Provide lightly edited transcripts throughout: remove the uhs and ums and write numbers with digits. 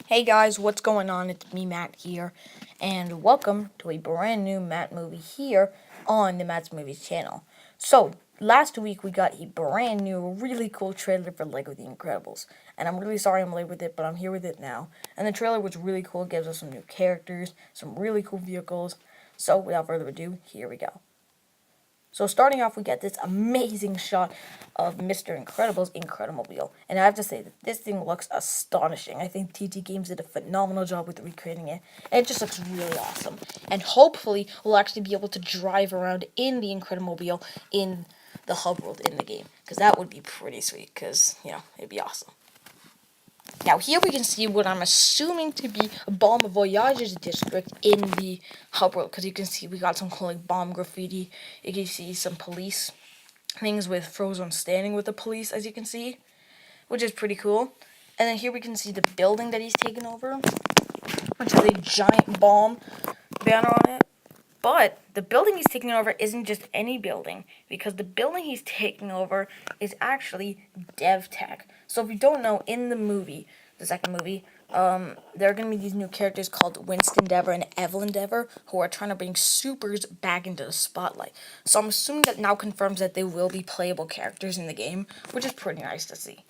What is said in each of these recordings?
Hey guys, what's going on? It's me, Matt here, and welcome to a brand new Matt movie here on the Matt's Movies channel. So, last week we got a brand new, really cool trailer for Lego The Incredibles, and I'm really sorry I'm late with it, but I'm here with it now. And the trailer was really cool, it gives us some new characters, some really cool vehicles. So, without further ado, here we go. So starting off, we get this amazing shot of Mr. Incredible's Incredimobile. And I have to say that this thing looks astonishing. I think TT Games did a phenomenal job with recreating it. And it just looks really awesome. And hopefully, we'll actually be able to drive around in the Incredimobile in the hub world in the game. Because that would be pretty sweet. Because, it'd be awesome. Now here we can see what I'm assuming to be a Bomb Voyages district in the hub world, because you can see we got some cool like bomb graffiti. You can see some police things with Frozone standing with the police, as you can see, which is pretty cool. And then here we can see the building that he's taken over, which has a giant bomb banner on it. But the building he's taking over isn't just any building, because the building he's taking over is actually DevTech. So if you don't know, in the movie, the second movie, there are going to be these new characters called Winston Dever and Evelyn Dever, who are trying to bring supers back into the spotlight. So I'm assuming that now confirms that they will be playable characters in the game, which is pretty nice to see.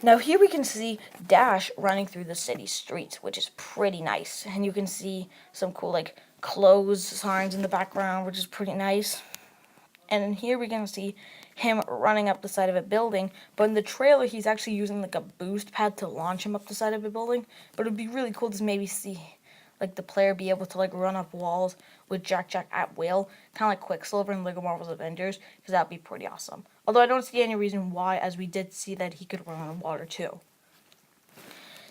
Now here we can see Dash running through the city streets, which is pretty nice. And you can see some cool like clothes signs in the background, which is pretty nice. And then here we can see him running up the side of a building, but in the trailer he's actually using like a boost pad to launch him up the side of a building. But it would be really cool to maybe see like the player be able to like run up walls with Jack at will, kind of like Quicksilver in Lego Marvel's Avengers, because that'd be pretty awesome. Although I don't see any reason why, as we did see that he could run on water too.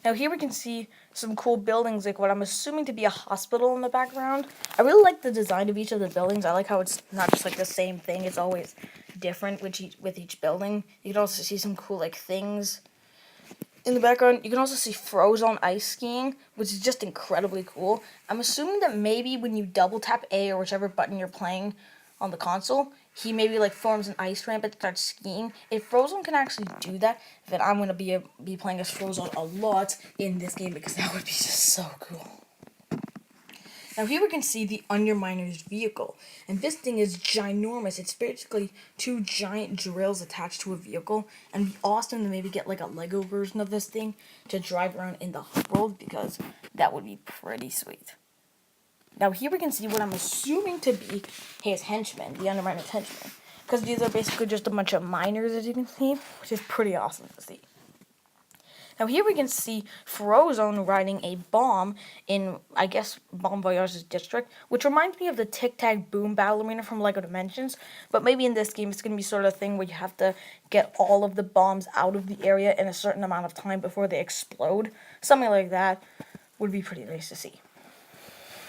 Now here we can see some cool buildings, like what I'm assuming to be a hospital in the background. I really like the design of each of the buildings. I like how it's not just like the same thing, it's always different with each building. You can also see some cool like things in the background. You can also see Frozone ice skiing, which is just incredibly cool. I'm assuming that maybe when you double tap A or whichever button you're playing on the console, he maybe like forms an ice ramp and starts skiing. If Frozone can actually do that, then I'm gonna be playing as Frozone a lot in this game, because that would be just so cool. Now here we can see the Underminer's vehicle, and this thing is ginormous. It's basically two giant drills attached to a vehicle, and it'd be awesome to maybe get like a Lego version of this thing to drive around in the world, because that would be pretty sweet. Now here we can see what I'm assuming to be his henchmen, the Underminer's henchmen, because these are basically just a bunch of miners, as you can see, which is pretty awesome to see. Now here we can see Frozone riding a bomb in, I guess, Bomb Voyage's district, which reminds me of the Tic Tac Boom Battle Arena from LEGO Dimensions, but maybe in this game it's going to be sort of a thing where you have to get all of the bombs out of the area in a certain amount of time before they explode. Something like that would be pretty nice to see.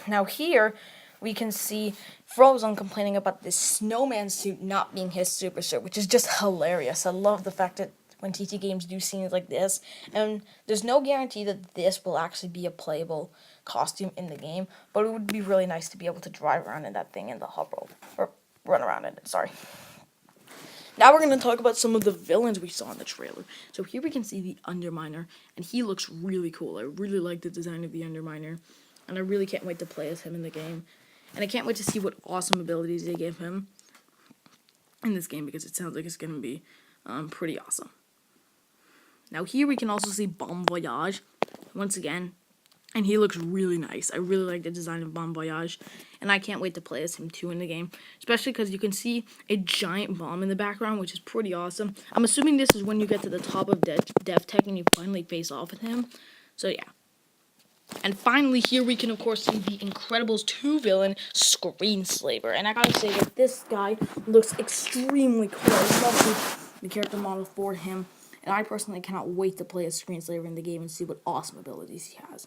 Now here we can see Frozone complaining about this snowman suit not being his super suit, which is just hilarious. I love the fact that when TT Games do scenes like this, and there's no guarantee that this will actually be a playable costume in the game, but it would be really nice to be able to drive around in that thing in the hub world, or run around in it, sorry. Now we're going to talk about some of the villains we saw in the trailer. So here we can see the Underminer, and he looks really cool. I really like the design of the Underminer, and I really can't wait to play as him in the game. And I can't wait to see what awesome abilities they give him in this game, because it sounds like it's going to be pretty awesome. Now here we can also see Bomb Voyage, once again, and he looks really nice. I really like the design of Bomb Voyage, and I can't wait to play as him too in the game, especially because you can see a giant bomb in the background, which is pretty awesome. I'm assuming this is when you get to the top of DevTech and you finally face off with him, so yeah. And finally, here we can, of course, see the Incredibles 2 villain, Screenslaver. And I gotta say that this guy looks extremely cool. I love the character model for him. And I personally cannot wait to play as Screenslaver in the game and see what awesome abilities he has.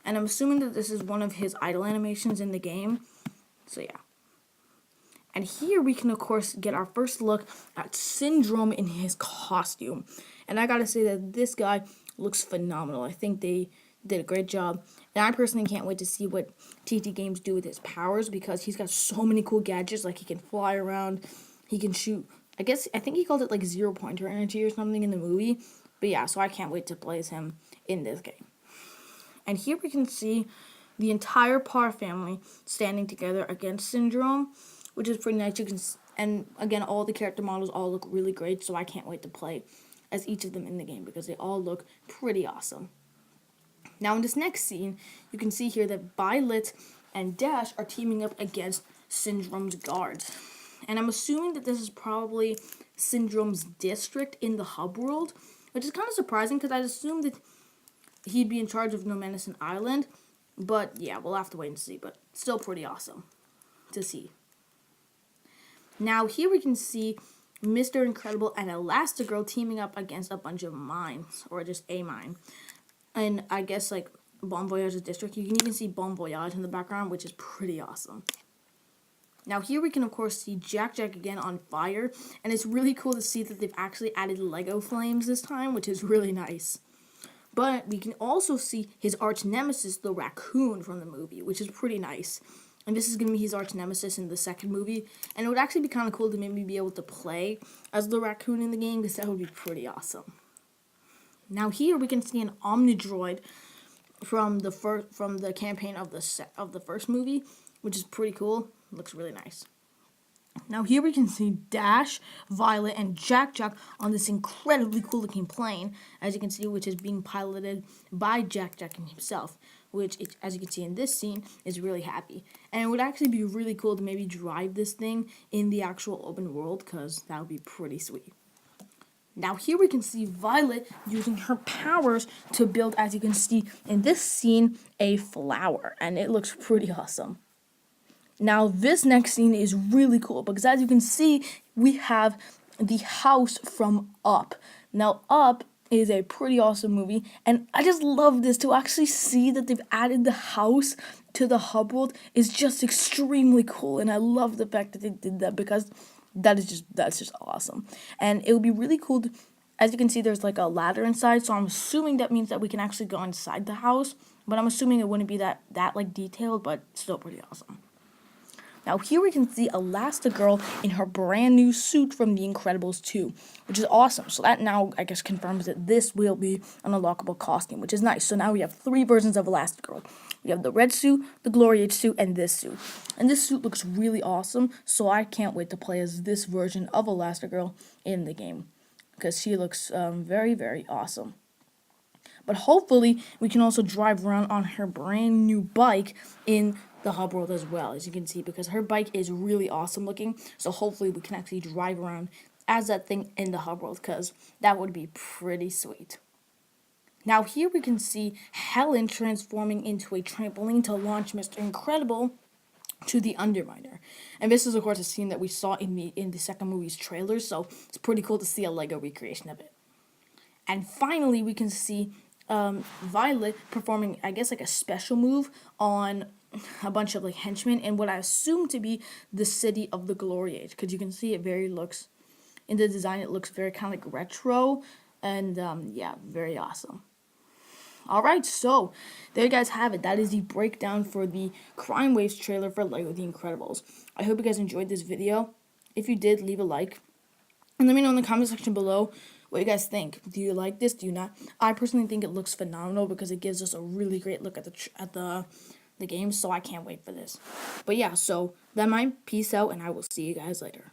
And I'm assuming that this is one of his idle animations in the game. So yeah. And here we can, of course, get our first look at Syndrome in his costume. And I gotta say that this guy looks phenomenal. I think they did a great job. And I personally can't wait to see what TT Games do with his powers, because he's got so many cool gadgets. Like, he can fly around, he can shoot. I think he called it like 0 pointer energy or something in the movie. But yeah, so I can't wait to play as him in this game. And here we can see the entire Parr family standing together against Syndrome, which is pretty nice. And again, all the character models all look really great, so I can't wait to play as each of them in the game because they all look pretty awesome. Now in this next scene, you can see here that Violet and Dash are teaming up against Syndrome's guards. And I'm assuming that this is probably Syndrome's district in the hub world, which is kind of surprising because I'd assume that he'd be in charge of No Medicine Island. But yeah, we'll have to wait and see, but still pretty awesome to see. Now here we can see Mr. Incredible and Elastigirl teaming up against a bunch of mines, or just a mine. And I guess like Bon Voyage's district. You can even see Bon Voyage in the background, which is pretty awesome. Now here we can of course see Jack Jack again on fire, and it's really cool to see that they've actually added Lego flames this time, which is really nice. But we can also see his arch nemesis, the raccoon from the movie, which is pretty nice. And this is going to be his arch nemesis in the second movie. And it would actually be kind of cool to maybe be able to play as the raccoon in the game, because that would be pretty awesome. Now here we can see an Omnidroid from the campaign of the first movie, which is pretty cool. It looks really nice. Now here we can see Dash, Violet, and Jack Jack on this incredibly cool looking plane, as you can see, which is being piloted by Jack Jack himself, which, as you can see in this scene, is really happy. And it would actually be really cool to maybe drive this thing in the actual open world, because that would be pretty sweet. Now here we can see Violet using her powers to build, as you can see in this scene, a flower, and it looks pretty awesome. Now this next scene is really cool because, as you can see, we have the house from Up. Now Up is a pretty awesome movie, and I just love this. To actually see that they've added the house to the hub world is just extremely cool, and I love the fact that they did that because that's just awesome. And it would be really cool to, as you can see, there's like a ladder inside, so I'm assuming that means that we can actually go inside the house, but I'm assuming it wouldn't be that like detailed, but still pretty awesome. Now here we can see Elastigirl in her brand new suit from The Incredibles 2, which is awesome. So that now, I guess, confirms that this will be an unlockable costume, which is nice. So now we have 3 versions of Elastigirl. We have the red suit, the Glory Age suit, and this suit. And this suit looks really awesome, so I can't wait to play as this version of Elastigirl in the game, because she looks very, very awesome. But hopefully, we can also drive around on her brand new bike in the hub world as well, as you can see, because her bike is really awesome looking. So hopefully we can actually drive around as that thing in the hub world, because that would be pretty sweet. Now here we can see Helen transforming into a trampoline to launch Mr. Incredible to the Underminer. And this is of course a scene that we saw in the second movie's trailer, so it's pretty cool to see a Lego recreation of it. And finally we can see Violet performing, I guess, like a special move on a bunch of like henchmen in what I assume to be the city of the Glory Age, because you can see it looks in the design, it looks very kind of like retro, and yeah, very awesome. Alright, so there you guys have it. That is the breakdown for the Crime Waves trailer for LEGO The Incredibles. I hope you guys enjoyed this video. If you did, leave a like, and let me know in the comment section below what you guys think. Do you like this? Do you not? I personally think it looks phenomenal because it gives us a really great look at the game, so I can't wait for this. But yeah, so that might peace out, and I will see you guys later.